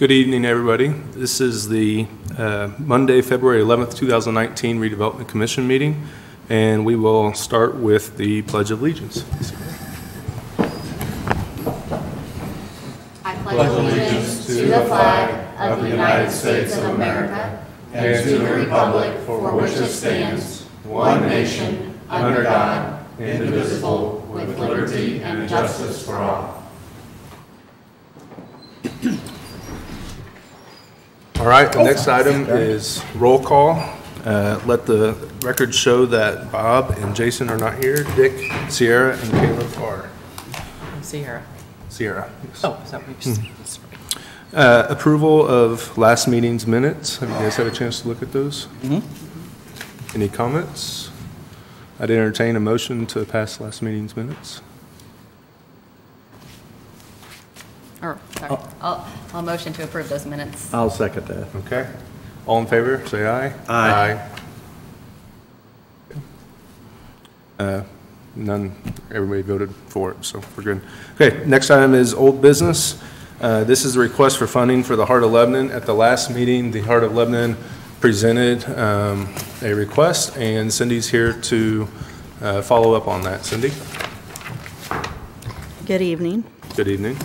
Good evening, everybody. This is the Monday, February 11th, 2019 Redevelopment Commission meeting, and we will start with the Pledge of Allegiance. I pledge allegiance to the flag of the United States of America and to the republic for which it stands, one nation, under God, indivisible, with liberty and justice for all. All right, the next item is roll call. Let the record show that Bob and Jason are not here. Dick, Sierra, and Caleb are. Sierra. Sierra. Yes. Oh, is that what you said? Approval of last meeting's minutes. Have you guys had a chance to look at those? Mm-hmm. Any comments? I'd entertain a motion to pass last meeting's minutes. Sorry. I'll motion to approve those minutes. I'll second that. Okay. All in favor, say aye. Aye. None, everybody voted for it, so we're good. Okay, next item is old business. This is a request for funding for the Heart of Lebanon. At the last meeting, the Heart of Lebanon presented a request, and Cindy's here to follow up on that. Cindy? Good evening. Good evening.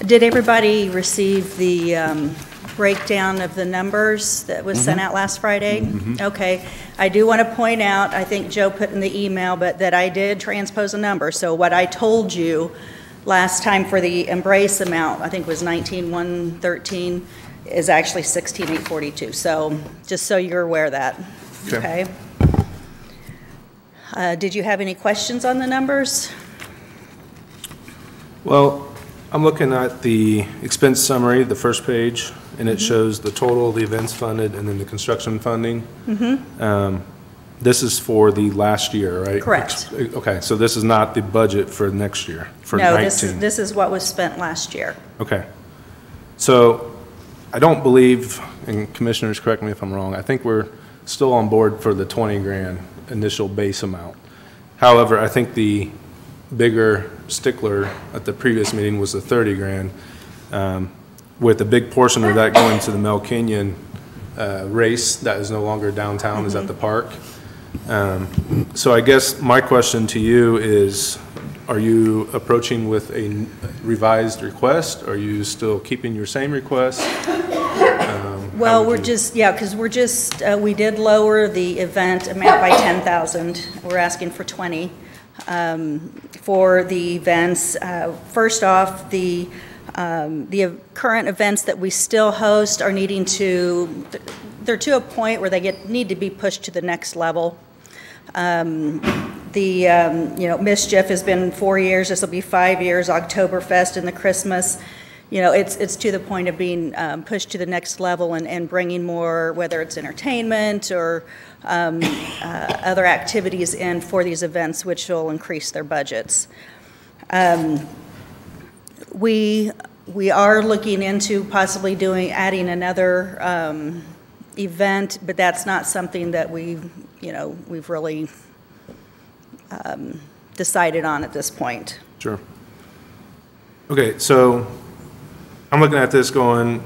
Did everybody receive the breakdown of the numbers that was sent out last Friday? Mm-hmm. Okay. I do want to point out, I think Joe put in the email, but that I did transpose a number. So what I told you last time for the Embrace amount, I think was 19,113, is actually 16,842. So just so you're aware of that. Okay. Did you have any questions on the numbers? Well, I'm looking at the expense summary, the first page, and it shows the total, the events funded, and then the construction funding. This is for the last year, right? Correct. Okay, so this is not the budget for next year, for no, 19. this is what was spent last year. Okay. So I don't believe, and commissioners correct me if I'm wrong, I think we're still on board for the 20 grand initial base amount. However, I think the bigger stickler at the previous meeting was the 30 grand, with a big portion of that going to the Mel Kenyon race that is no longer downtown, is at the park. So I guess my question to you is, are you approaching with a revised request? Are you still keeping your same request? Well, we're just, because we're just, we did lower the event amount by 10,000. We're asking for 20 for the events. First off, the current events that we still host are needing to, they're to a point where they need to be pushed to the next level. Mischief has been 4 years, this will be 5 years, Oktoberfest and the Christmas. It's to the point of being pushed to the next level and bringing more, whether it's entertainment or other activities in for these events, which will increase their budgets. We are looking into possibly adding another event, but that's not something that we've really decided on at this point. Sure. Okay, so I'm looking at this going,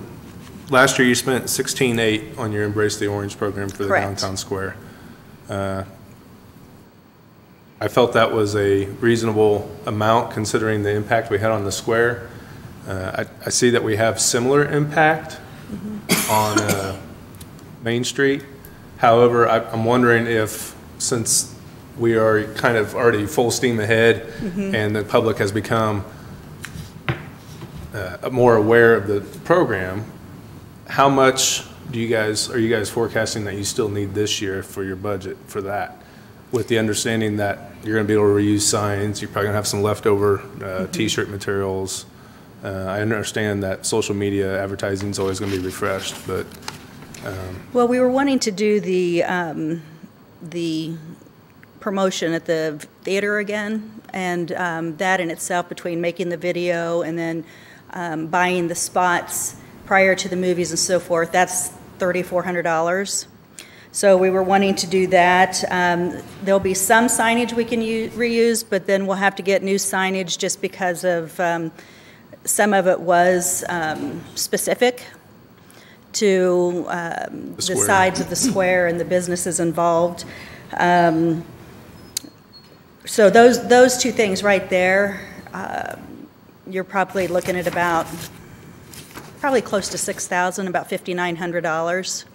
last year you spent 16.8 on your Embrace the Orange program for the downtown square. I felt that was a reasonable amount considering the impact we had on the square. I see that we have similar impact on Main Street. However, I'm wondering if, since we are kind of already full steam ahead and the public has become more aware of the program, how much are you guys forecasting that you still need this year for your budget for that, with the understanding that you're going to be able to reuse signs, you're probably going to have some leftover t-shirt materials. I understand that social media advertising is always going to be refreshed, but well, we were wanting to do the promotion at the theater again, and that in itself, between making the video and then buying the spots prior to the movies and so forth, that's $3,400. So we were wanting to do that. There'll be some signage we can reuse, but then we'll have to get new signage just because of Some of it was specific to the square. sides of the square and the businesses involved. So those two things right there, you're probably looking at probably close to $6,000, about $5,900.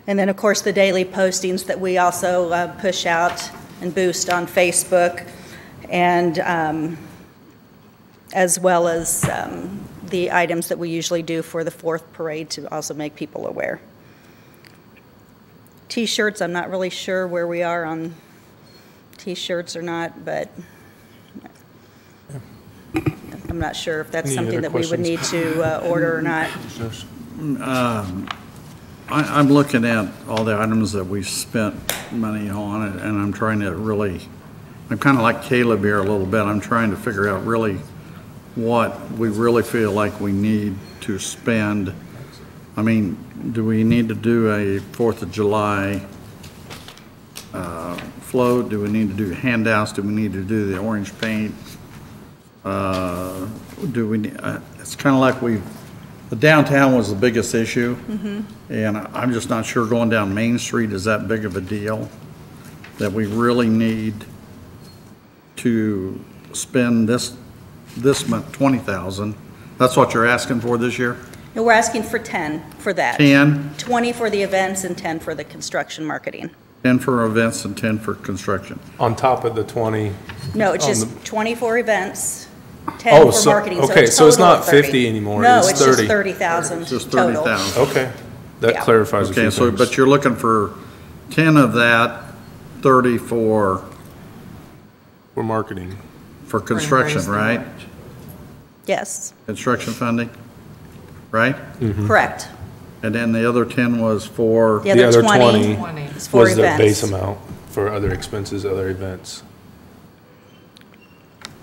And then, of course, the daily postings that we also push out and boost on Facebook, and as well as the items that we usually do for the 4th parade to also make people aware. T-shirts, I'm not really sure where we are on T-shirts or not, but I'm not sure if that's Any something other that we would need to order or not. I'm looking at all the items that we've spent money on, and I'm trying to really, I'm kind of like Caleb here a little bit. I'm trying to figure out really what we really feel like we need to spend. I mean, do we need to do a 4th of July float? Do we need to do handouts? Do we need to do the orange paint? It's kind of like the downtown was the biggest issue, and I'm just not sure going down Main Street is that big of a deal that we really need to spend this month $20,000. That's what you're asking for this year? No, we're asking for 10 for that. 10? 20 for the events and 10 for the construction marketing. 10 for events and 10 for construction. On top of the 20. No, it's On just 20 for events, 10 Oh, for so- marketing. okay, it's so it's total not of 30. 50 anymore, No, it's it's just 30. 30,000 It's just total. 30,000. Okay, that Yeah. clarifies a few Okay, so, things. but you're looking for 10 of that, 30 for marketing. construction, right? Yes, Construction funding, right? correct. And then the other 10 was for, The other 20 20 is for Was the base events. amount for other expenses, other events.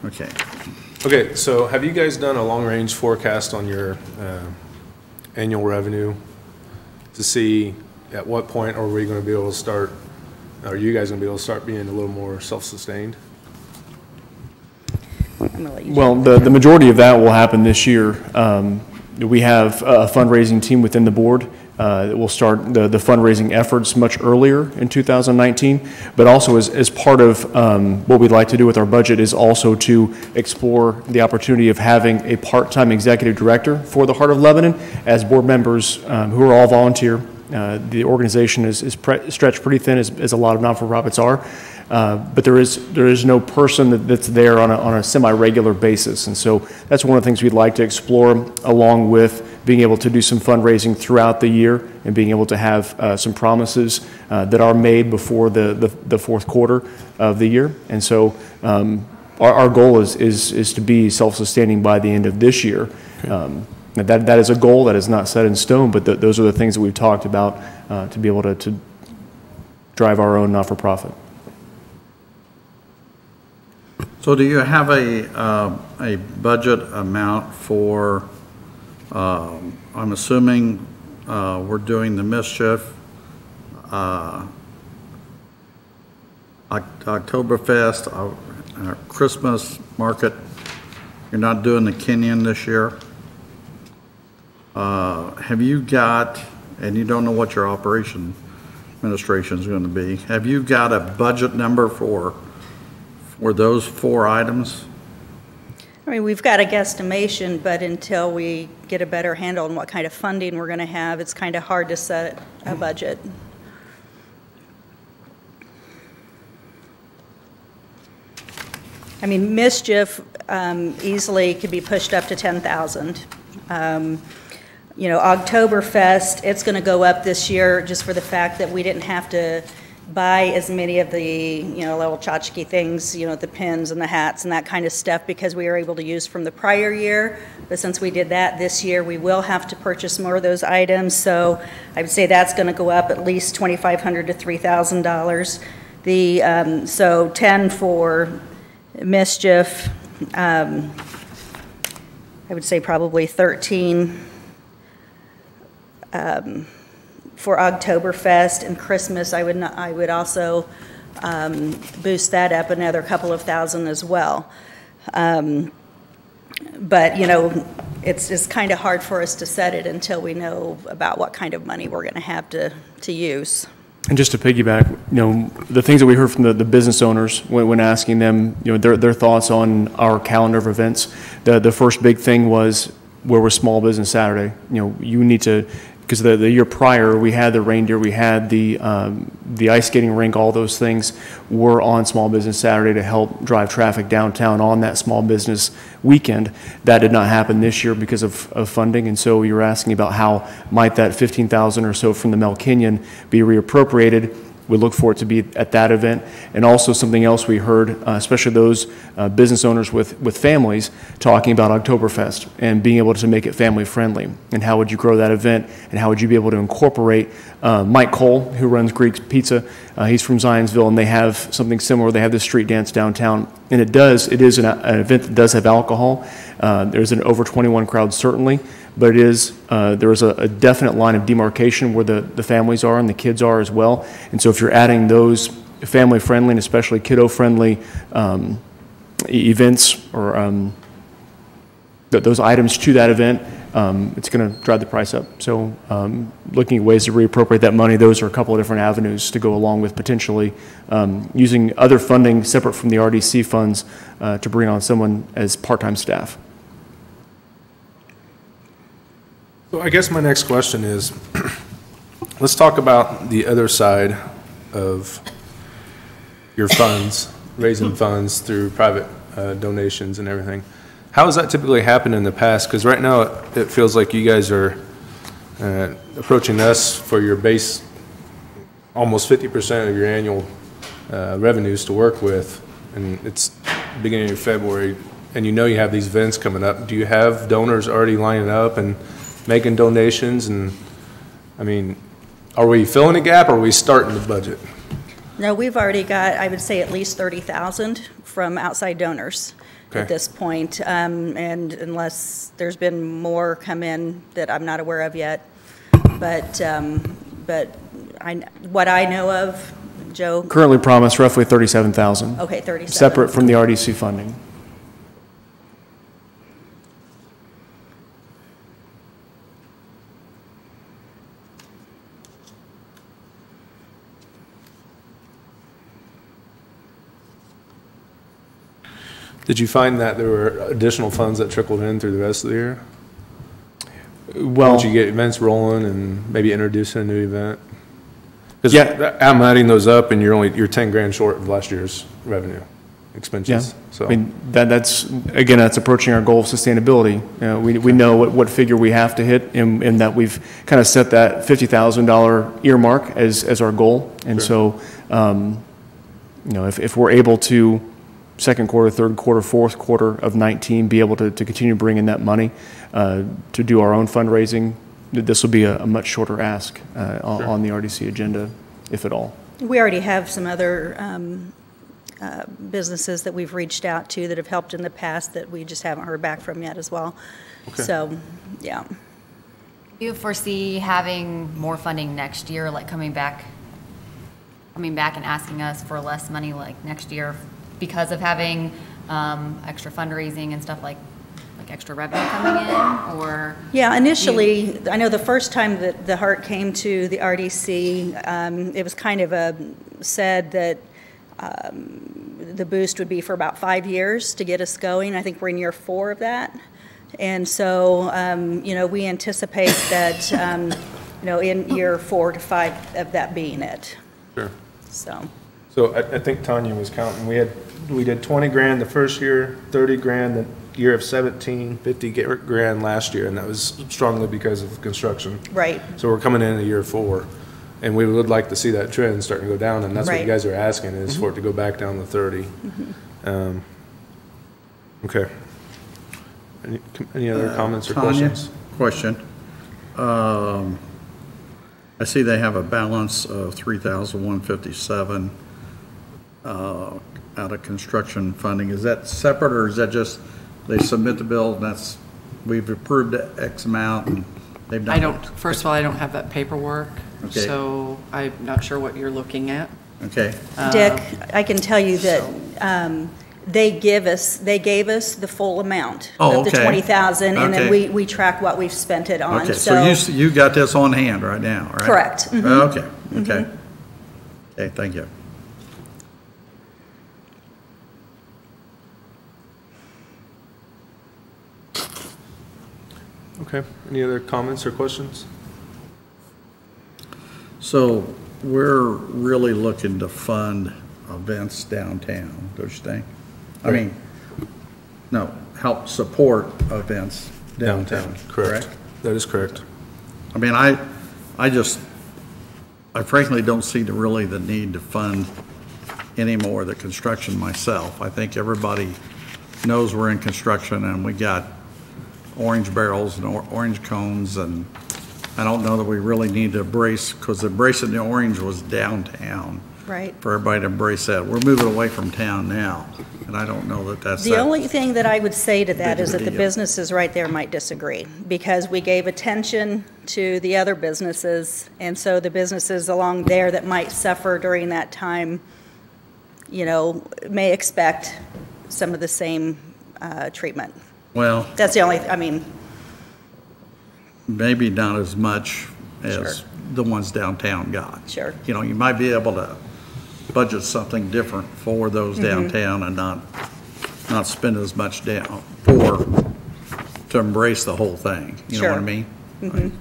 okay. Okay, so have you guys done a long-range forecast on your annual revenue to see at what point are we going to be able to start, are you guys going to be able to start being a little more self-sustained? I'm gonna let you- Well, the majority of that will happen this year. We have a fundraising team within the board that will start the fundraising efforts much earlier in 2019, but also as part of what we'd like to do with our budget is also to explore the opportunity of having a part-time executive director for the Heart of Lebanon as board members who are all volunteer. The organization is stretched pretty thin, as a lot of non-for-profits are. But there is no person that's there on a semi-regular basis. And so that's one of the things we'd like to explore, along with being able to do some fundraising throughout the year and being able to have some promises that are made before the fourth quarter of the year. And so our goal is to be self-sustaining by the end of this year. That is a goal that is not set in stone, but those are the things that we've talked about to be able to drive our own not-for-profit. So do you have a budget amount for, I'm assuming we're doing the Mischief, Oktoberfest, Christmas market. You're not doing the Kenyon this year. Have you got, and you don't know what your operation administration is going to be, have you got a budget number for those 4 items? I mean, we've got a guesstimation, but until we get a better handle on what kind of funding we're going to have, it's kind of hard to set a budget. I mean, Mischief easily could be pushed up to 10,000. You know, Oktoberfest, it's going to go up this year just for the fact that we didn't have to buy as many of the, you know, little tchotchke things, you know, the pins and the hats and that kind of stuff because we were able to use from the prior year. But since we did that this year, we will have to purchase more of those items. So I would say that's going to go up at least $2,500 to $3,000. So 10 for Mischief. I would say probably 13 for Oktoberfest and Christmas. I would also boost that up another couple of thousand as well. But, you know, it's kind of hard for us to set it until we know about what kind of money we're going to have to use. And just to piggyback, you know, the things that we heard from the business owners when asking them, you know, their thoughts on our calendar of events, the first big thing was, where was Small Business Saturday? You know, you need to, because the year prior, we had the reindeer, we had the ice skating rink, all those things were on Small Business Saturday to help drive traffic downtown on that small business weekend. That did not happen this year because of funding, and so you were asking about how might that $15,000 or so from the Mel Kenyon be reappropriated. We look for it to be at that event. And also something else we heard, especially those business owners with families, talking about Oktoberfest and being able to make it family friendly. And how would you grow that event, and how would you be able to incorporate Mike Cole, who runs Greek's Pizza, he's from Zionsville, and they have something similar. They have this street dance downtown. And it is an event that does have alcohol. There's an over 21 crowd certainly, but there is a definite line of demarcation where the families are and the kids are as well. And so if you're adding those family-friendly and especially kiddo-friendly events or those items to that event, it's going to drive the price up. So looking at ways to reappropriate that money, those are a couple of different avenues to go along with potentially using other funding separate from the RDC funds to bring on someone as part-time staff. So I guess my next question is, let's talk about the other side of your funds, raising funds through private donations and everything. How has that typically happened in the past? Because right now it feels like you guys are approaching us for your base, almost 50% of your annual revenues to work with, and it's beginning of February, and you know you have these events coming up. Do you have donors already lining up and making donations? And I mean, are we filling a gap, or are we starting the budget? No, we've already got, I would say, at least 30,000 from outside donors at this point, and unless there's been more come in that I'm not aware of yet. But what I know of, Joe? Currently promised roughly 37,000. Okay, 37. Separate from the RDC funding. Did you find that there were additional funds that trickled in through the rest of the year? Well, Once you get events rolling and maybe introducing a new event? Because yeah, I'm adding those up, and you're 10 grand short of last year's revenue expenses. yeah. So I mean, that's approaching our goal of sustainability. We know what figure we have to hit, and that we've kind of set that $50,000 earmark as our goal. And Sure. So, if we're able to second quarter, third quarter, fourth quarter of 19, be able to continue bringing that money to do our own fundraising, this will be a much shorter ask on the RDC agenda, if at all. We already have some other businesses that we've reached out to that have helped in the past that we just haven't heard back from yet as well. Okay. So, yeah. Do you foresee having more funding next year, like coming back and asking us for less money like next year because of having extra fundraising and stuff like extra revenue coming in, or? Yeah, initially, I know the first time that the Heart came to the RDC, it was kind of said that the boost would be for about 5 years to get us going. I think we're in year 4 of that. And so, we anticipate that, in year 4 to 5 of that being it. Sure. So I think Tanya was counting. We did 20 grand the first year, 30 grand the year of 17, 50 grand last year, and that was strongly because of construction. Right. So we're coming in year 4, and we would like to see that trend starting to go down, and that's what you Right. guys are asking, is for it to go back down to 30. Okay. Any other comments or Tanya, questions? question. I see they have a balance of $3,157 out of construction funding. Is that separate, or is that just they submit the bill and we've approved X amount and they've done it? First of all, I don't have that paperwork, Okay. so I'm not sure what you're looking at. Okay. Dick, I can tell you that they gave us the full amount Oh, of the okay. 20,000, and then Okay. we track what we've spent it on. Okay, so you got this on hand right now, right? Correct. Mhm. Okay, okay. Okay, thank you. Okay, any other comments or questions? So we're really looking to fund events downtown, don't you think? I mean, no, help support events downtown, correct? That is correct. I mean, I frankly don't see really the need to fund any more of the construction myself. I think everybody knows we're in construction and we got orange barrels and orange cones, and I don't know that we really need to embrace, because embracing the orange was downtown. Right. For everybody to embrace that. We're moving away from town now, and I don't know that that's The only thing that I would say to that big is of a that the deal. businesses right there might disagree, because we gave attention to the other businesses, and so the businesses along there that might suffer during that time, may expect some of the same treatment. Well, That's the only, I mean, maybe not as much as Sure. the ones downtown got. Sure. You might be able to budget something different for those Mm-hmm. downtown and not spend as much down to embrace the whole thing. You know what I Sure. mean?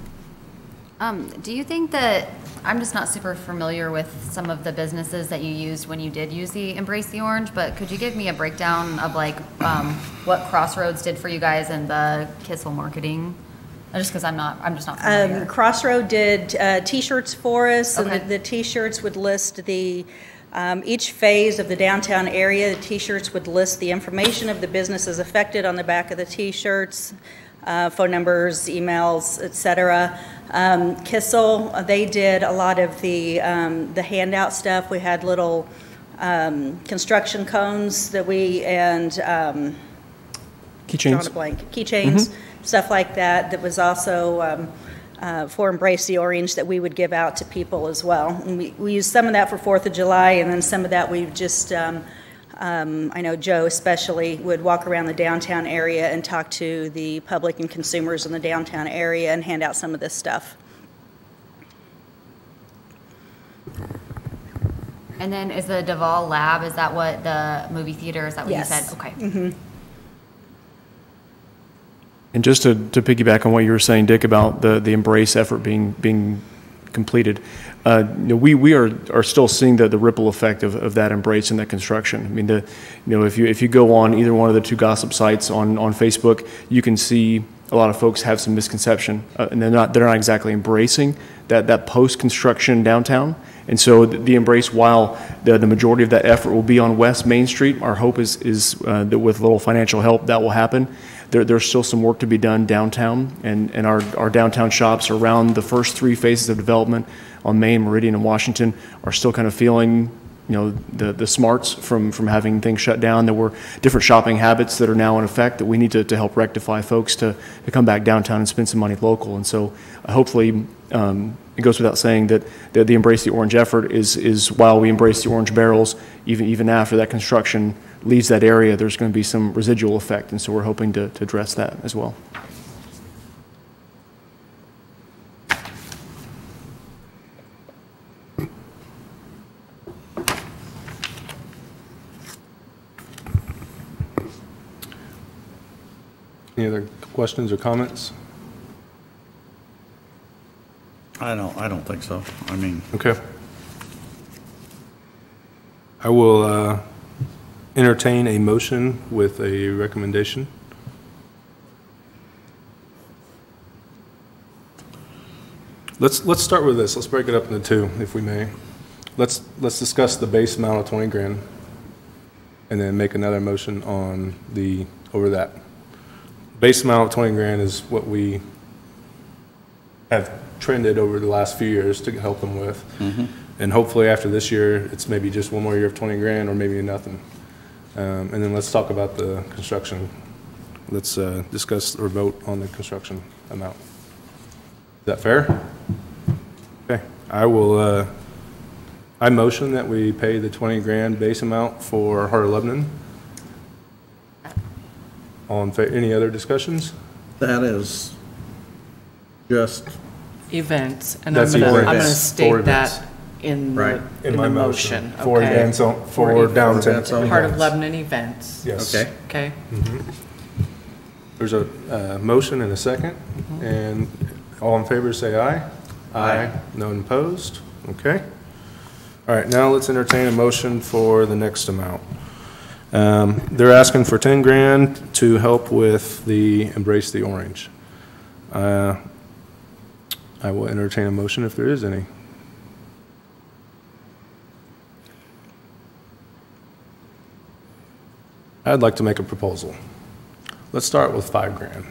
Do you think that, I'm just not super familiar with some of the businesses that you used when you did use the Embrace the Orange, but could you give me a breakdown of what Crossroads did for you guys and the Kissel marketing? Just because I'm just not familiar. Crossroad did T-shirts for us, and Okay. the T-shirts would list each phase of the downtown area. The T-shirts would list the information of the businesses affected on the back of the T-shirts, phone numbers, emails, et cetera. Kissel, they did a lot of the handout stuff. We had little construction cones that drawing Keychains. a blank, keychains, stuff like that. That was also for Embrace the Orange that we would give out to people as well. And we used some of that for 4th of July, and then some of that we just, I know Joe especially would walk around the downtown area and talk to the public and consumers in the downtown area and hand out some of this stuff. And then is the Duval Lab, is that what the movie theater, is that what Yes. you said? Okay. And just to piggyback on what you were saying, Dick, about the Embrace effort being completed, we are still seeing the ripple effect of that Embrace and that construction. I mean, if you go on either one of the two gossip sites on Facebook, you can see a lot of folks have some misconception, and they're not exactly embracing that post-construction downtown. And so the Embrace, while the majority of that effort will be on West Main Street, our hope is that with a little financial help that will happen. There's still some work to be done downtown, and our downtown shops around the first 3 phases of development on Main, Meridian, and Washington are still kind of feeling, the smarts from having things shut down. There were different shopping habits that are now in effect that we need to help rectify folks to come back downtown and spend some money local. And so hopefully it goes without saying that the Embrace the Orange effort is while we embrace the orange barrels, even after that construction leaves that area, there's going to be some residual effect. And so we're hoping to address that as well. Any other questions or comments? I don't think so. I mean, Okay. I will entertain a motion with a recommendation. Let's start with this. Let's break it up into 2, if we may. Let's discuss the base amount of 20 grand, and then make another motion on over that. Base amount of 20 grand is what we have trended over the last few years to help them with. And hopefully after this year, it's maybe just one more year of 20 grand or maybe nothing. And then let's talk about the construction. Let's discuss or vote on the construction amount. Is that fair? Okay, I motion that we pay the 20 grand base amount for Heart of Lebanon Any other discussions? That is just, Events, and I'm That's gonna, events. I'm gonna For state events. that in Right. the, in my the motion, For okay? events, for events. downtown. events only. Part of Lebanon events, Yes. okay. okay? There's a motion and a second, and all in favor say aye. Aye. None opposed? Okay. All right, now let's entertain a motion for the next amount. They're asking for 10 grand to help with the Embrace the Orange. I will entertain a motion if there is any. I'd like to make a proposal. Let's start with 5 grand.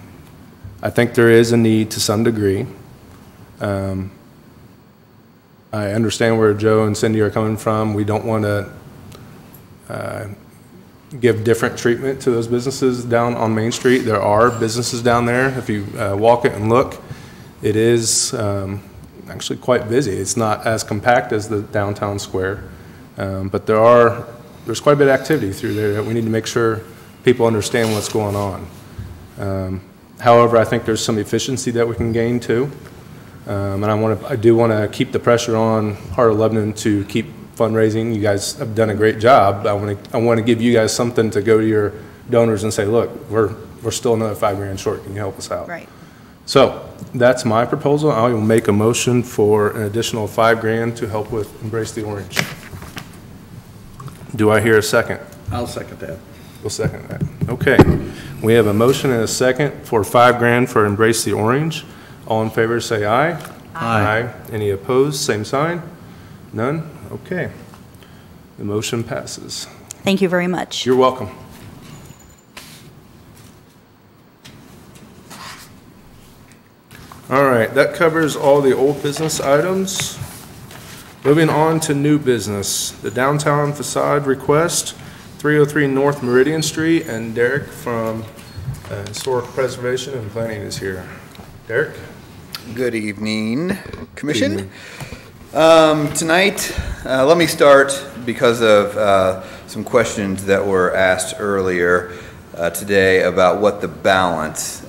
I think there is a need to some degree. I understand where Joe and Cindy are coming from. We don't want to give different treatment to those businesses down on Main Street. There are businesses down there. If you walk it and look, it is actually quite busy. It's not as compact as the downtown square, but there's quite a bit of activity through there that we need to make sure people understand what's going on. However, I think there's some efficiency that we can gain too. And I do want to keep the pressure on Heart of Lebanon to keep fundraising. You guys have done a great job. I want to give you guys something to go to your donors and say, look, we're still another 5 grand short. Can you help us out? Right. So that's my proposal. I will make a motion for an additional 5 grand to help with Embrace the Orange. Do I hear a second? I'll second that. We'll second that. Okay. We have a motion and a second for 5 grand for Embrace the Orange. All in favor say aye. Aye. Any opposed? Same sign? None? Okay. The motion passes. Thank you very much. You're welcome. All right, that covers all the old business items. Moving on to new business, the downtown facade request, 303 North Meridian Street, and Derek from Historic Preservation and Planning is here. Derek? Good evening, Commission. Tonight, let me start because of some questions that were asked earlier today about what the balance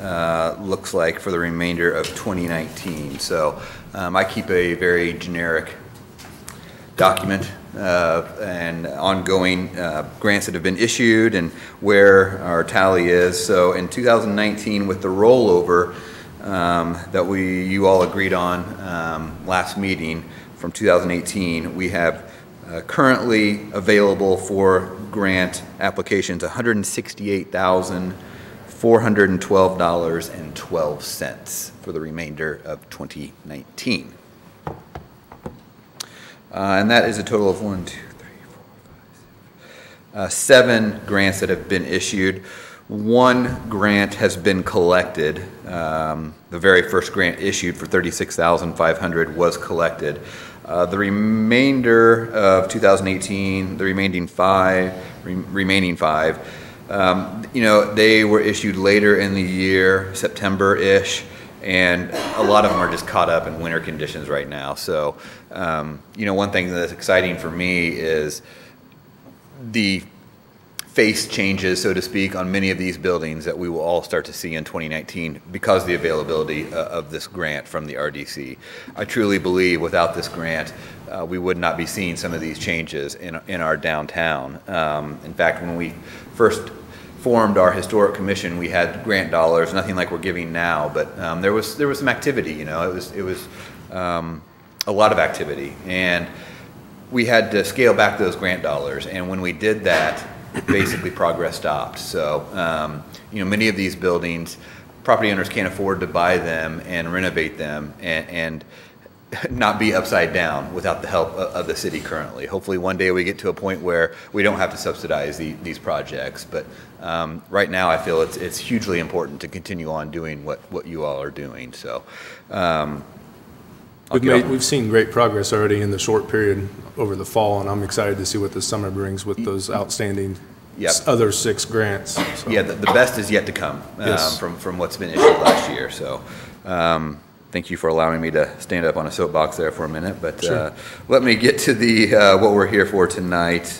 looks like for the remainder of 2019. So I keep a very generic document and ongoing grants that have been issued and where our tally is. So in 2019, with the rollover that you all agreed on last meeting from 2018, we have currently available for grant applications $168,412.12 for the remainder of 2019. And that is a total of 7 grants that have been issued. 1 grant has been collected. The very first grant issued for $36,500 was collected. The remainder of 2018, the remaining five, they were issued later in the year, September-ish, and a lot of them are just caught up in winter conditions right now. So, one thing that's exciting for me is the face changes, so to speak, on many of these buildings that we will all start to see in 2019 because of the availability of this grant from the RDC. I truly believe without this grant, we would not be seeing some of these changes in our downtown. In fact, when we first formed our historic commission, we had grant dollars, nothing like we're giving now, but there was some activity. It was a lot of activity, and we had to scale back those grant dollars. And when we did that, basically progress stopped. So, many of these buildings, property owners can't afford to buy them and renovate them and not be upside down without the help of the city currently. Hopefully one day we get to a point where we don't have to subsidize these projects. But right now I feel it's hugely important to continue on doing what you all are doing. So we've seen great progress already in the short period over the fall, and I'm excited to see what the summer brings with those outstanding other 6 grants. So. Yeah, the best is yet to come from what's been issued last year. So thank you for allowing me to stand up on a soapbox there for a minute. But sure. Let me get to the what we're here for tonight.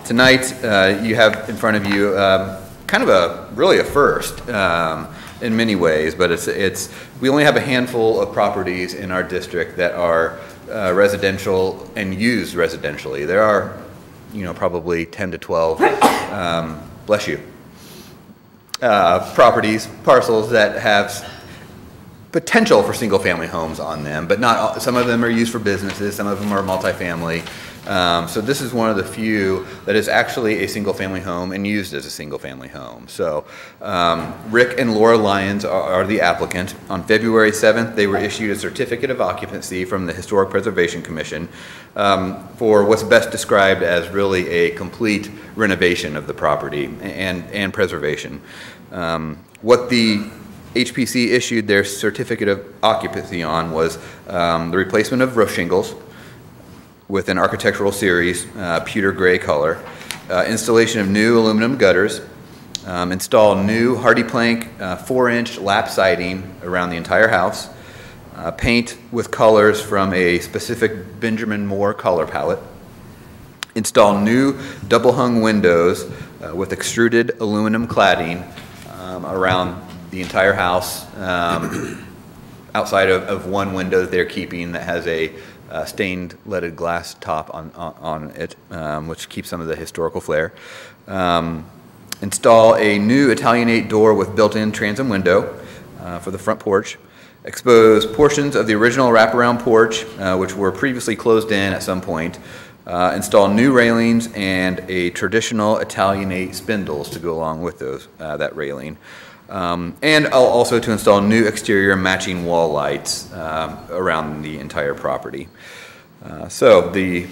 Tonight, you have in front of you kind of really a first in many ways, but we only have a handful of properties in our district that are residential and used residentially. There are, probably 10 to 12, bless you, parcels that have potential for single-family homes on them, but not all. Some of them are used for businesses, some of them are multifamily. So this is one of the few that is actually a single-family home and used as a single-family home. So Rick and Laura Lyons are the applicant. On February 7th, they were issued a certificate of occupancy from the Historic Preservation Commission for what's best described as really a complete renovation of the property and preservation. What the HPC issued their certificate of occupancy on was the replacement of roof shingles with an architectural series, pewter gray color, installation of new aluminum gutters, install new hardy plank 4-inch lap siding around the entire house, paint with colors from a specific Benjamin Moore color palette, install new double hung windows with extruded aluminum cladding around the entire house, outside of one window that they're keeping that has a stained leaded glass top on it, which keeps some of the historical flair. Install a new Italianate door with built-in transom window for the front porch. Expose portions of the original wraparound porch, which were previously closed in at some point. Install new railings and a traditional Italianate spindles to go along with those that railing. And also to install new exterior matching wall lights around the entire property. So the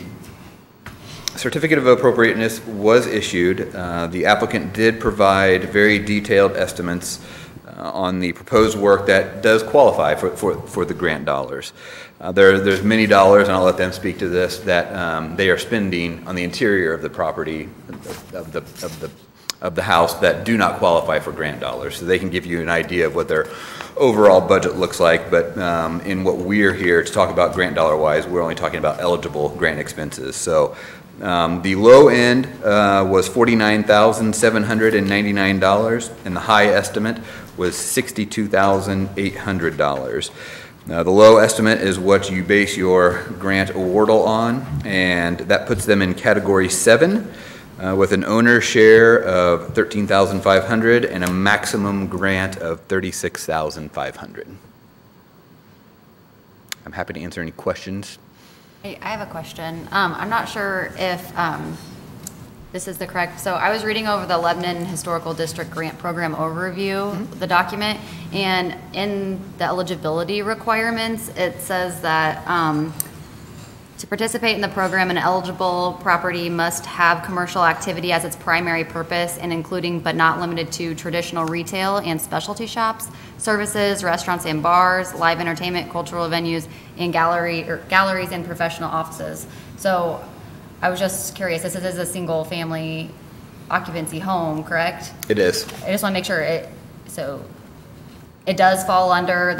certificate of appropriateness was issued. The applicant did provide very detailed estimates on the proposed work that does qualify for the grant dollars. There's many dollars, and I'll let them speak to this, that they are spending on the interior of the property of the house that do not qualify for grant dollars. So they can give you an idea of what their overall budget looks like, but in what we're here to talk about grant dollar wise, we're only talking about eligible grant expenses. So the low end was $49,799 and the high estimate was $62,800. Now, the low estimate is what you base your grant awardal on, and that puts them in category 7. With an owner share of $13,500 and a maximum grant of $36,500. I'm happy to answer any questions. Hey, I have a question. I'm not sure if this is the correct. So I was reading over the Lebanon Historical District Grant Program Overview, the document, and in the eligibility requirements, it says that to participate in the program, an eligible property must have commercial activity as its primary purpose, and including but not limited to traditional retail and specialty shops, services, restaurants and bars, live entertainment, cultural venues, and galleries and professional offices. So I was just curious, this is a single family occupancy home, correct? It is. I just want to make sure so it does fall under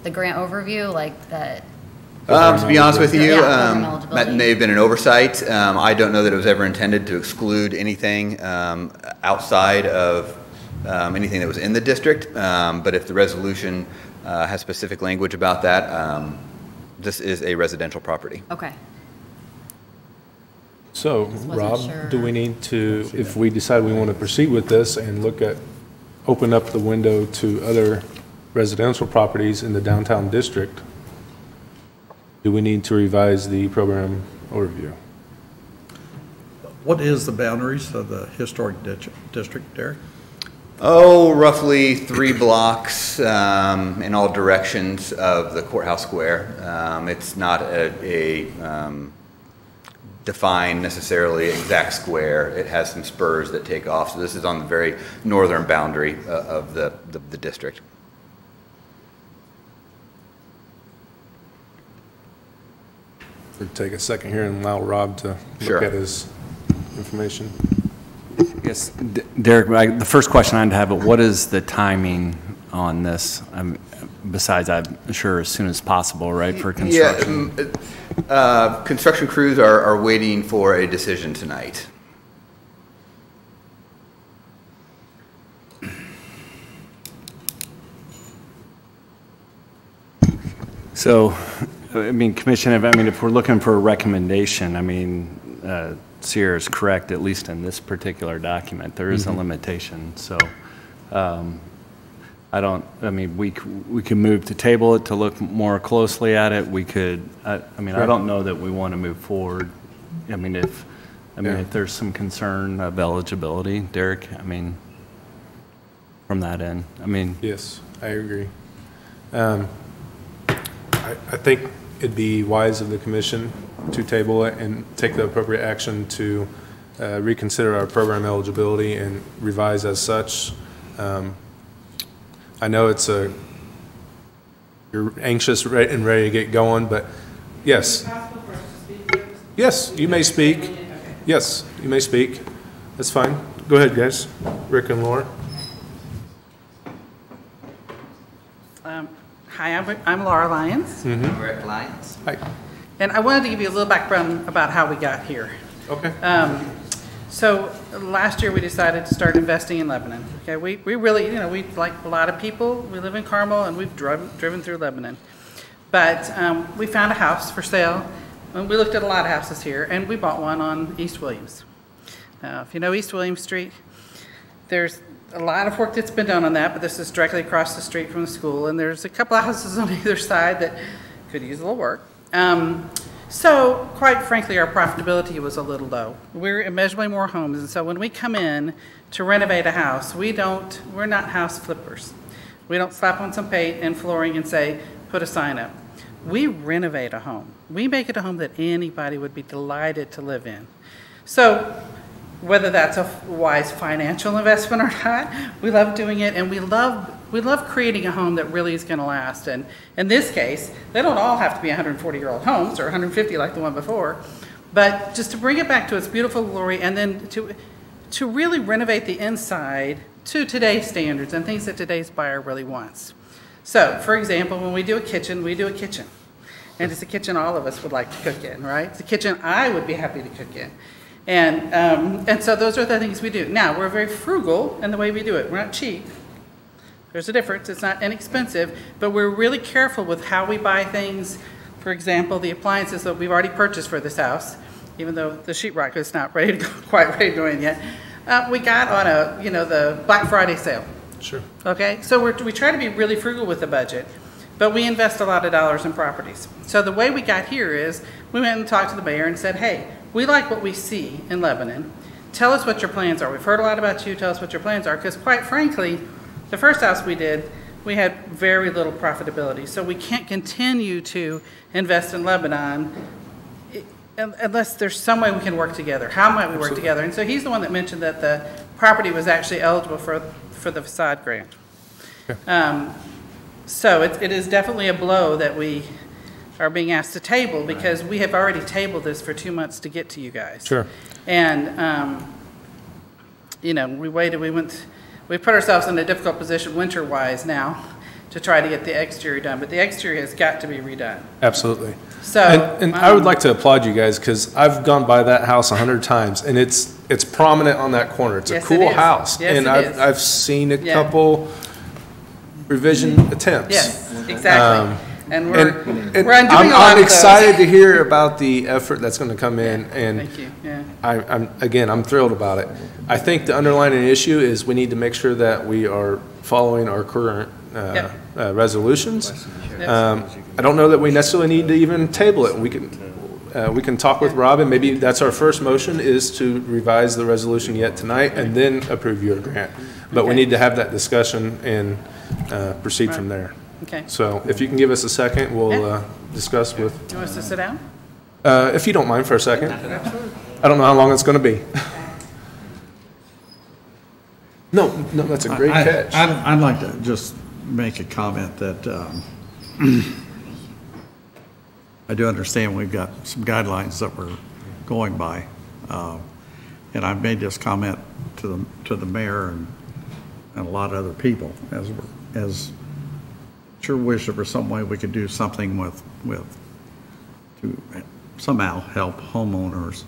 the grant overview, like that. To be honest with you, program that may have been an oversight. I don't know that it was ever intended to exclude anything outside of anything that was in the district, but if the resolution has specific language about that, this is a residential property. Okay. So, Rob, do we need to, if we decide we want to proceed with this and open up the window to other residential properties in the downtown district, do we need to revise the program overview? What is the boundaries of the historic district, Derek? Oh, roughly 3 blocks in all directions of the courthouse square. It's not a defined necessarily exact square. It has some spurs that take off. So this is on the very northern boundary of the district. We'll take a second here and allow Rob to look at his information. Yes, Derek, the first question I'd have, what is the timing on this? Besides, I'm sure as soon as possible, right, for construction? Yeah, construction crews are waiting for a decision tonight. So, I mean, Commissioner, if we're looking for a recommendation, Sierra's correct, at least in this particular document, there is a limitation. So, we can move to table it to look more closely at it. We could, I don't know that we want to move forward. If there's some concern of eligibility, Derek, from that end, Yes, I agree. I think it'd be wise of the commission to table it and take the appropriate action to reconsider our program eligibility and revise as such. I know you're anxious and ready to get going, but yes. Yes, you may speak. Yes, you may speak. That's fine. Go ahead, guys. Rick and Laura. Hi, I'm Laura Lyons. Rick Lyons. Hi. And I wanted to give you a little background about how we got here. Okay. So last year we decided to start investing in Lebanon. Okay, we really, we like a lot of people, we live in Carmel and we've driven through Lebanon. But we found a house for sale, and we looked at a lot of houses here, and we bought one on East Williams. Now, if you know East Williams Street, there's a lot of work that's been done on that, but this is directly across the street from the school, and there's a couple of houses on either side that could use a little work. So, quite frankly, our profitability was a little low. We're immeasurably more homes, and so when we come in to renovate a house, we're not house flippers. We don't slap on some paint and flooring and say, put a sign up. We renovate a home. We make it a home that anybody would be delighted to live in. So, whether that's a wise financial investment or not, we love doing it, and we love creating a home that really is going to last. And in this case, they don't all have to be 140-year-old homes or 150 like the one before, but just to bring it back to its beautiful glory, and then to really renovate the inside to today's standards and things that today's buyer really wants. So, for example, when we do a kitchen, we do a kitchen. And it's a kitchen all of us would like to cook in, right? It's a kitchen I would be happy to cook in. And so those are the things we do. Now, we're very frugal in the way we do it. We're not cheap. There's a difference. It's not inexpensive, but we're really careful with how we buy things. For example, the appliances that we've already purchased for this house, even though the sheetrock is not ready to go, quite ready to go in yet, we got on the Black Friday sale. Sure. Okay, so we try to be really frugal with the budget, but we invest a lot of dollars in properties. So the way we got here is we went and talked to the mayor and said, hey, we like what we see in Lebanon. Tell us what your plans are. We've heard a lot about you. Tell us what your plans are. Because quite frankly, the first house we did, we had very little profitability. So we can't continue to invest in Lebanon unless there's some way we can work together. How might we work together? And so he's the one that mentioned that the property was actually eligible for the facade grant. Okay. So it is definitely a blow that we are being asked to table, because we have already tabled this for 2 months to get to you guys. Sure. And, we waited, we put ourselves in a difficult position winter-wise now to try to get the exterior done, but the exterior has got to be redone. Absolutely. So, and I would like to applaud you guys, because I've gone by that house 100 times, and it's prominent on that corner. It's a cool house. Yes, and I've seen a couple revision attempts. Yes, exactly. And we're undoing a lot I'm of excited to hear about the effort that's going to come in, and thank you. Yeah. I'm thrilled about it. I think the underlying issue is we need to make sure that we are following our current resolutions. I don't know that we necessarily need to even table it. We can talk with Rob, and maybe that's our first motion, is to revise the resolution yet tonight and then approve your grant. But we need to have that discussion and proceed from there. Okay. So if you can give us a second, we'll discuss with. You want us to sit down? If you don't mind for a second. I don't know how long it's going to be. No, that's a great catch. I'd like to just make a comment that I do understand we've got some guidelines that we're going by. And I've made this comment to the mayor and a lot of other people as sure wish there was some way we could do something to somehow help homeowners,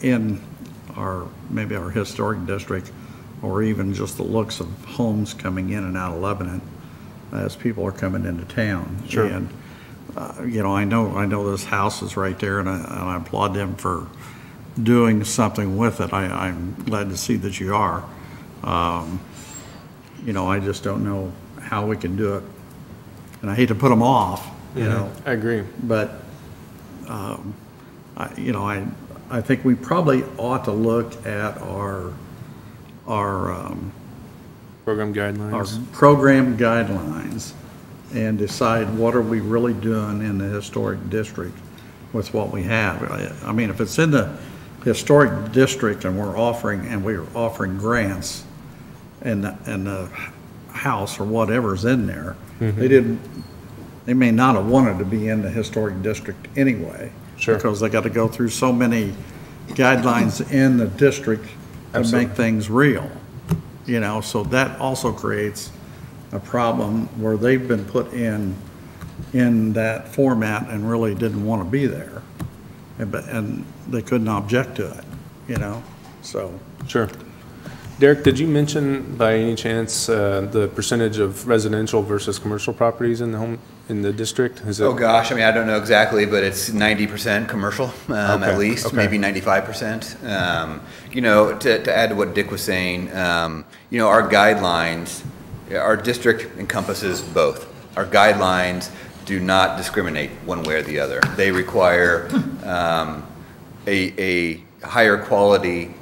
in maybe our historic district, or even just the looks of homes coming in and out of Lebanon. as people are coming into town. Sure. And, you know, I know this house is right there, and I applaud them for doing something with it. I'm glad to see that you are. You know, I just don't know how we can do it. And I hate to put them off, you know. I agree. But, you know, I think we probably ought to look at our Program guidelines. program guidelines and decide what are we really doing in the historic district with what we have. I mean, if it's in the historic district and we're offering grants and the house or whatever's in there, they may not have wanted to be in the historic district anyway. Sure. Because they got to go through so many guidelines in the district to Absolutely. make things real. You know, so that also creates a problem where they've been put in that format and really didn't want to be there. And they couldn't object to it, you know, so. Sure. Derek, did you mention by any chance the percentage of residential versus commercial properties in the district? Is it? Oh, gosh, I mean, I don't know exactly, but it's 90% commercial, Okay, at least, okay. maybe 95%. You know, to add to what Dick was saying, you know, our guidelines, our district encompasses both. Our guidelines do not discriminate one way or the other. They require a higher quality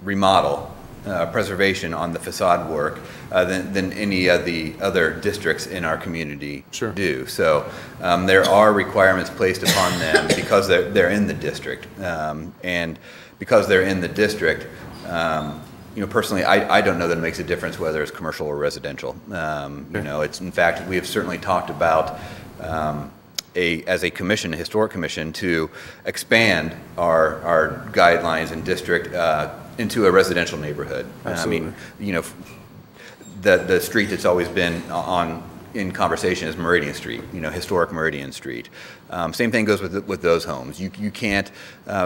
remodel, preservation on the facade work than any of the other districts in our community Sure. do. So there are requirements placed upon them because they're in the district. And because they're in the district, you know, personally, I don't know that it makes a difference whether it's commercial or residential. You know, it's, in fact, we have certainly talked about as a commission, a historic commission, to expand our guidelines and district into a residential neighborhood. Absolutely. I mean, you know, the street that's always been in conversation is Meridian Street, you know, historic Meridian Street. Same thing goes with those homes. You can't,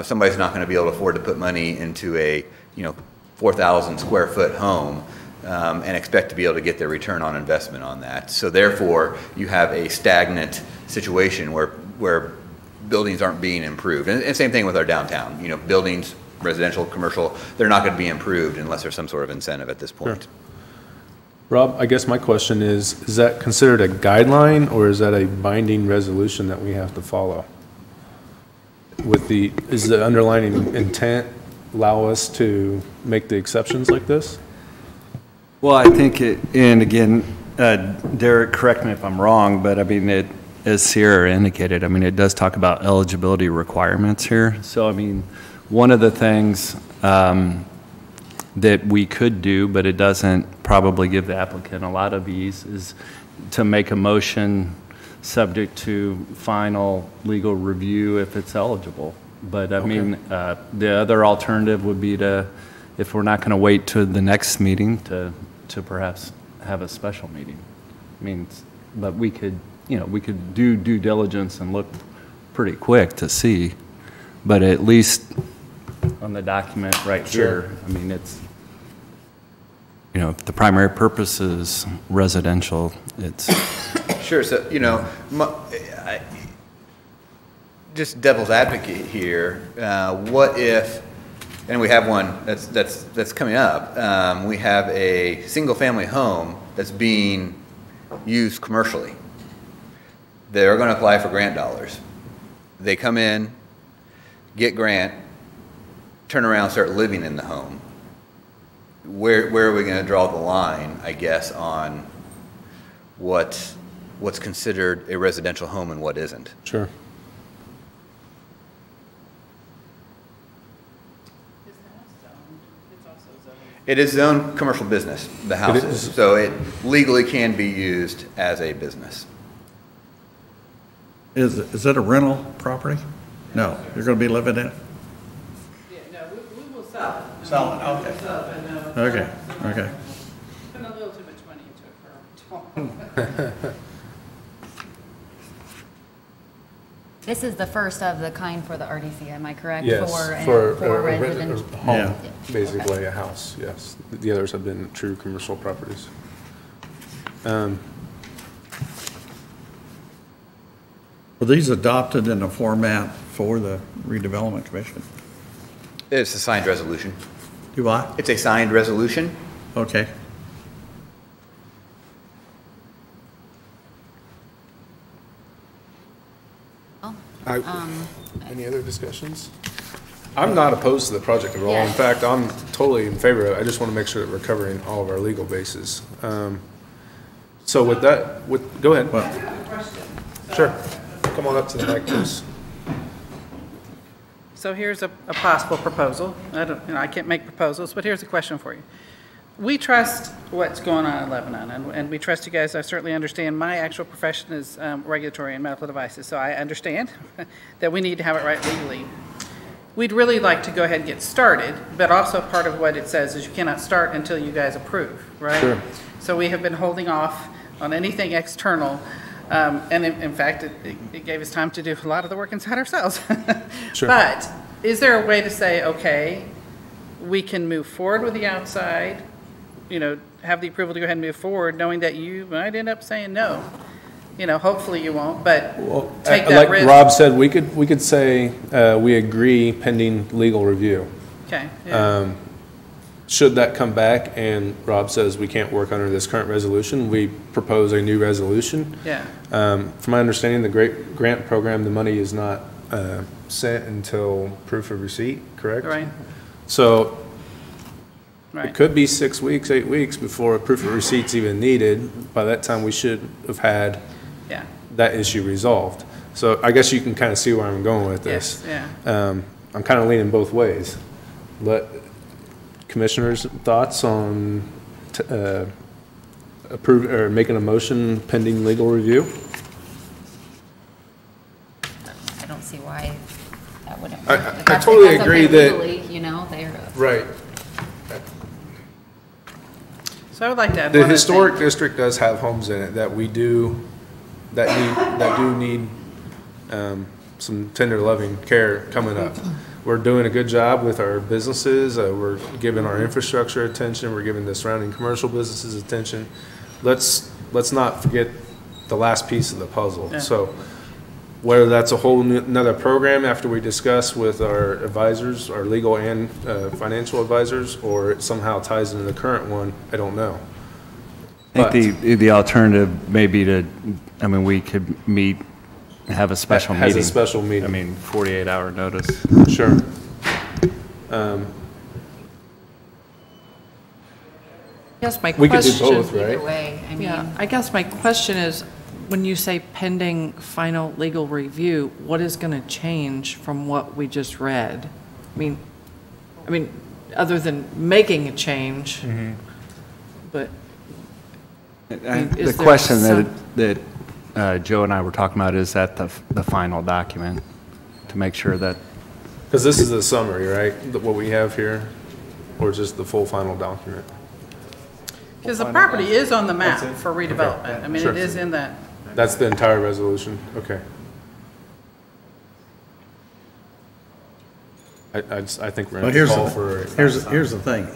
somebody's not going to be able to afford to put money into a, you know, 4,000 square foot home and expect to be able to get their return on investment on that. So therefore, you have a stagnant situation where buildings aren't being improved. And same thing with our downtown. You know, buildings, residential, commercial, they're not going to be improved unless there's some sort of incentive at this point. Sure. Rob, I guess my question is that considered a guideline or is that a binding resolution that we have to follow? Is the underlying intent allow us to make the exceptions like this? Well, I think and again, Derek, correct me if I'm wrong, but I mean, as Sierra indicated, I mean, it does talk about eligibility requirements here. So, I mean, one of the things that we could do, but it doesn't probably give the applicant a lot of ease, is to make a motion subject to final legal review if it's eligible. But I mean, the other alternative would be to, if we're not going to wait to the next meeting, to perhaps have a special meeting. I mean, but we could, you know, we could do due diligence and look pretty quick to see, but at least on the document right here, I mean, it's, you know, if the primary purpose is residential, it's. Sure. So, you know, just devil's advocate here. What if, and we have one that's coming up. We have a single-family home that's being used commercially. They're going to apply for grant dollars. They come in, get grant, turn around, start living in the home. Where are we going to draw the line, I guess, on what's considered a residential home and what isn't? Sure. It is zoned commercial business, the house is, so it legally can be used as a business. Is it a rental property? No, you're going to be living in it? Yeah, no, we will sell it. Sell it, okay. We'll sell it, but no. Okay, okay. Putting a little too much money into it for This is the first of the kind for the RDC, am I correct? Yes, For a residential. home, Yeah. basically a house, yes. The others have been true commercial properties. Were these adopted in a format for the redevelopment commission? It's a signed resolution. Do I? It's a signed resolution. Okay. Any other discussions? I'm not opposed to the project at all. Yeah. In fact, I'm totally in favor of it. I just want to make sure that we're covering all of our legal bases. So with that, go ahead. Sure. Come on up to the mic, please. So here's a possible proposal. I can't make proposals, but here's a question for you. We trust what's going on in Lebanon, and we trust you guys. I certainly understand. My actual profession is regulatory and medical devices, so I understand that we need to have it right legally. We'd really like to go ahead and get started, but also part of what it says is you cannot start until you guys approve, right? Sure. So we have been holding off on anything external, and in fact, it gave us time to do a lot of the work inside ourselves. Sure. But is there a way to say, okay, we can move forward with the outside, have the approval to go ahead and move forward, knowing that you might end up saying no? Hopefully you won't, but take that risk. Like Rob said, we could say we agree pending legal review. Okay. Yeah. Should that come back and Rob says we can't work under this current resolution, we propose a new resolution. Yeah. From my understanding, the grant program, the money is not sent until proof of receipt, correct? Right. So Right. it could be 6 weeks, 8 weeks before a proof of receipt's even needed. By that time, we should have had Yeah. that issue resolved. So I guess you can kind of see where I'm going with this. Yes. Yeah. I'm kind of leaning both ways. Let commissioners' thoughts on approve or making a motion pending legal review? I don't see why that wouldn't I- work. I If that's- totally if that's agree okay that- legally, they're. Right. So I would like to add The one other historic thing. district does have homes in it that do need some tender loving care coming up. We're doing a good job with our businesses. We're giving our infrastructure attention. We're giving the surrounding commercial businesses attention. Let's not forget the last piece of the puzzle. Yeah. So whether that's a whole another program after we discuss with our advisors, our legal and financial advisors, or it somehow ties into the current one, I don't know. I think the alternative may be we could meet, have a special meeting. Has a special meeting. 48-hour notice. Sure. I guess my We could do question. both, right? Either way, Yeah, I guess my question is, when you say pending final legal review, what is going to change from what we just read? I mean, other than making a change, but. mean, is The there question some- that Joe and I were talking about is that the final document, to make sure that, Because this is the summary, right? What we have here, or just the full final document? Because the property is on the map That's it? for redevelopment. Sure. It is in that. That's the entire resolution? Okay. I think we're Well, going to here's call the, for. here's the thing.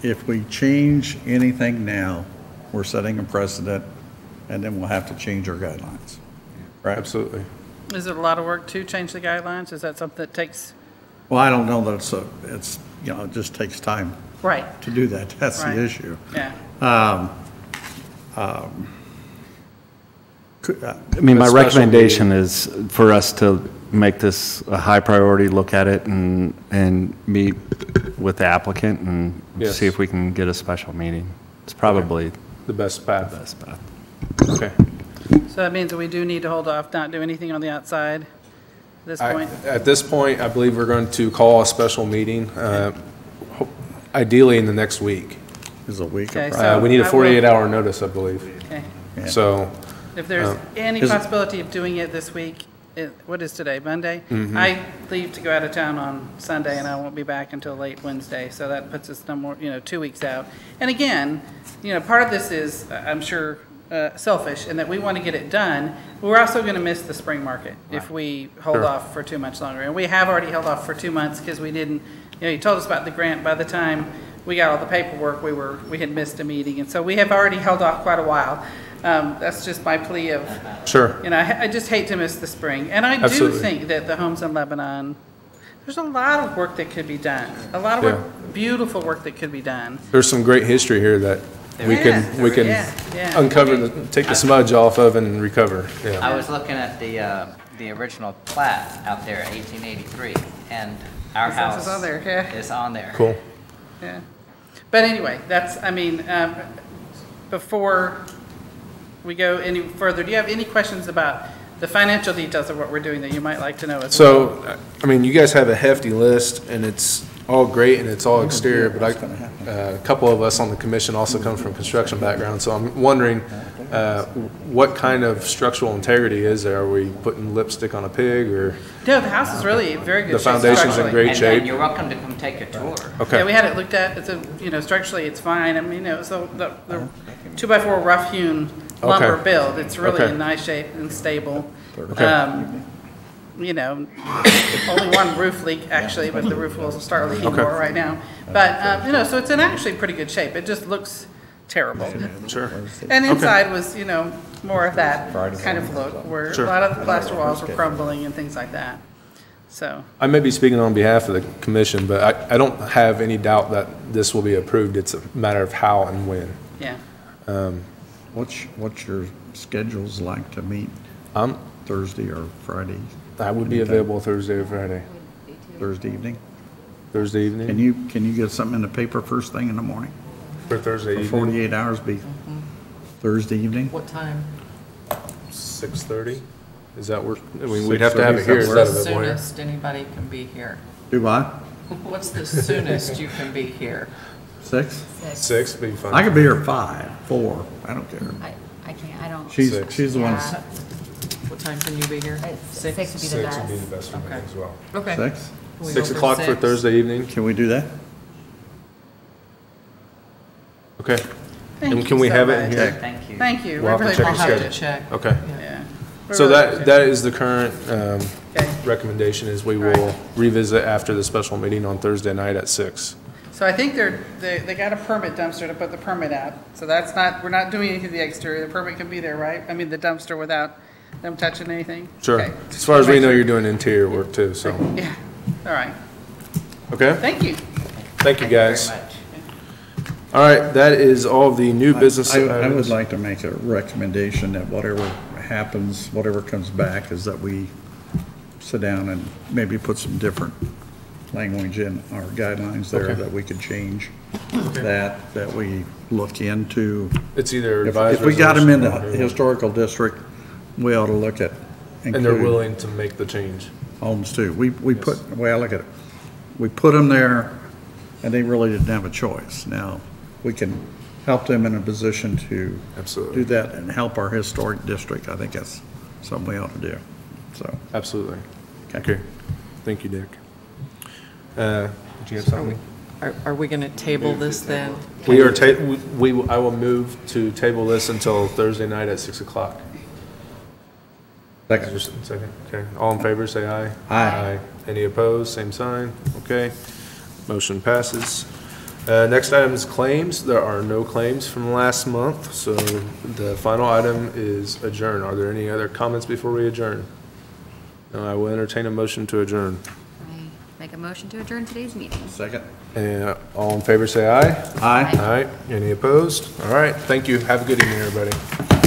If we change anything now, we're setting a precedent, and then we'll have to change our guidelines. Right? Absolutely. Is it a lot of work to change the guidelines? Is that something that takes, Well, I don't know that it's, it just takes time right, to do that. That's Right. the issue. yeah. my special recommendation is for us to make this a high priority, look at it and meet with the applicant and Yes. see if we can get a special meeting. It's probably The best path. the best path. Okay. So that means that we do need to hold off, not do anything on the outside at this point? At this point, I believe we're going to call a special meeting, ideally in the next week. Is a week Okay, of so- We need a I will- 48-hour notice, I believe. Okay. Yeah. So, If there's any Is it- possibility of doing it this week, what is today, Monday? Mm-hmm. I leave to go out of town on Sunday, and I won't be back until late Wednesday, so that puts us no more, 2 weeks out. And again, part of this is, I'm sure, selfish, in that we want to get it done, but we're also going to miss the spring market if we hold Sure. off for too much longer. And we have already held off for 2 months because we didn't, you told us about the grant. By the time we got all the paperwork, we had missed a meeting, and so we have already held off quite a while. That's just my plea of, Sure. you know, I just hate to miss the spring. And I do Absolutely. think that the homes in Lebanon, there's a lot of work that could be done. A lot of work, beautiful work that could be done. There's some great history here that we can Yeah. uncover, take the smudge off of and recover. Yeah. I was looking at the original plat out there, 1883, and our This house house is on there, yeah. is on there. Cool. Yeah. But anyway, that's, I mean, before we go any further, do you have any questions about the financial details of what we're doing that you might like to know as well? So, I mean, you guys have a hefty list, and it's all great, and it's all exterior, but a couple of us on the commission also come from construction background, so I'm wondering, what kind of structural integrity is there? Are we putting lipstick on a pig, or No, the house is really in very good the shape. foundation's in structurally. great And shape? you're welcome to come take a tour. Okay. Yeah, we had it looked at, it's a, you know, structurally, it's fine. I mean, it was the 2x4 rough hewn lumber Okay. build. It's really Okay. in nice shape and stable. Okay. You know, only one roof leak actually, but the roof will start leaking Okay. more right now. But, you know, so it's in actually pretty good shape. It just looks terrible. Sure. And inside was, you know, more of that kind of look, where a Sure. lot of the plaster walls were crumbling and things like that. So, I may be speaking on behalf of the commission, but I don't have any doubt that this will be approved. It's a matter of how and when. yeah. What's your schedules like to meet Thursday or Friday? I would be Anytime. available Thursday or Friday. Thursday evening? Thursday evening? Can you get something in the paper first thing in the morning? For Thursday For evening? 48 hours be Thursday evening? What time? 6:30? Is that work? I mean, we'd have to have it 6:30, here is instead that of at Boyer. Soonest anybody can be here. Do I? What's the soonest you can be here? 6? 6 would be fine. I could be here at 5, 4, I don't care. I can't, I don't. She's Six. the one, Yeah. What time can you be here? Six would be the 6 would best. be the best for me Okay. as well. Okay. 6? Can we 6 go o'clock for 6? Thursday evening? Can we do that? Okay. Thank And you can we so have it in much. here? Thank you. Thank you. We We'll have to really check I'll the have appreciate to it. check. Okay. Yeah. We So really that appreciate that is the current Okay. recommendation, is we will Right. revisit after the special meeting on Thursday night at 6. So I think they got a permit dumpster to put the permit out. So that's not, we're not doing anything to the exterior. The permit can be there, right? I mean, the dumpster without them touching anything? Sure. Okay. As far as we Make know, sure. you're doing interior work too, so, Yeah, all right. okay? Thank you. Thank you, guys. Very much. All right, that is all of the new business I would items. like to make a recommendation that whatever happens, whatever comes back, is that we sit down and maybe put some different language in our guidelines there Okay. that we could change. That we look into. It's either If advisory. we got them in the resolution or- historical district, we ought to look at. And they're include willing to make the change. Homes too. We put, the way I look at it, we put them there and they really didn't have a choice. Now, we can help them in a position to Absolutely. do that and help our historic district. I think that's something we ought to do, so. Absolutely. Okay. Okay. Thank you, Dick. Did you have something? Are we going to table this then? We are, I will move to table this until Thursday night at 6 o'clock. Second. Just a second, okay. All in favor, say aye. Aye. Any opposed, same sign, okay. Motion passes. Next item is claims. There are no claims from last month, so the final item is adjourn. Are there any other comments before we adjourn? No, I will entertain a motion to adjourn. I make a motion to adjourn today's meeting. Second. And all in favor, say aye. Aye. Aye. Any opposed? All right, thank you. Have a good evening, everybody.